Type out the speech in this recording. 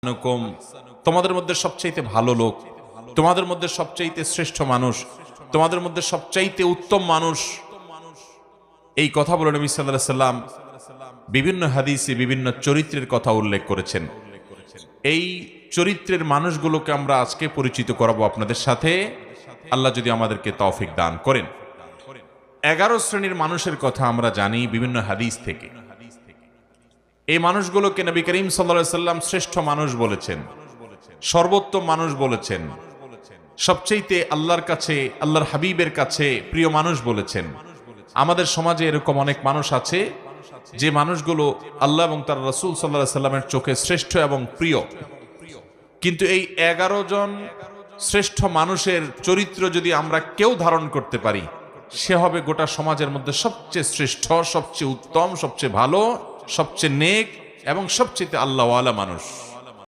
আহসানুকুম, তোমাদের মধ্যে সবচাইতে ভালো লোক, তোমাদের মধ্যে সবচাইতে শ্রেষ্ঠ মানুষ, তোমাদের মধ্যে সবচাইতে উত্তম মানুষ। এই কথা বলে নবী সাল্লাল্লাহু আলাইহি সাল্লাম বিভিন্ন হাদিসে বিভিন্ন চরিত্রের কথা উল্লেখ করেছেন। এই চরিত্রের মানুষগুলোকে আমরা আজকে পরিচিত করাবো আপনাদের সাথে, আল্লাহ যদি আমাদেরকে তৌফিক দান করেন। 11 শ্রেণীর মানুষের কথা আমরা জানি বিভিন্ন হাদিস থেকে। এই মানুষগুলোকে নবী করিম সাল্লাল্লাহু আলাইহি সাল্লাম শ্রেষ্ঠ মানুষ বলেছেন, সর্বোত্তম মানুষ বলেছেন, সবচেয়ে আল্লাহর কাছে, আল্লাহর হাবিবের কাছে প্রিয় মানুষ বলেছেন। আমাদের সমাজে এরকম অনেক মানুষ আছে যে মানুষগুলো আল্লাহ এবং তার রাসূল সাল্লাল্লাহু আলাইহি সাল্লামের চোখে শ্রেষ্ঠ এবং প্রিয়, কিন্তু এই 11 জন শ্রেষ্ঠ মানুষের চরিত্র যদি আমরা কেউ ধারণ করতে পারি, সে হবে গোটা সমাজের মধ্যে সবচেয়ে শ্রেষ্ঠ, সবচেয়ে উত্তম, সবচেয়ে ভালো, সবচেয়ে নেক এবং সবচেয়ে আল্লাহওয়ালা মানুষ।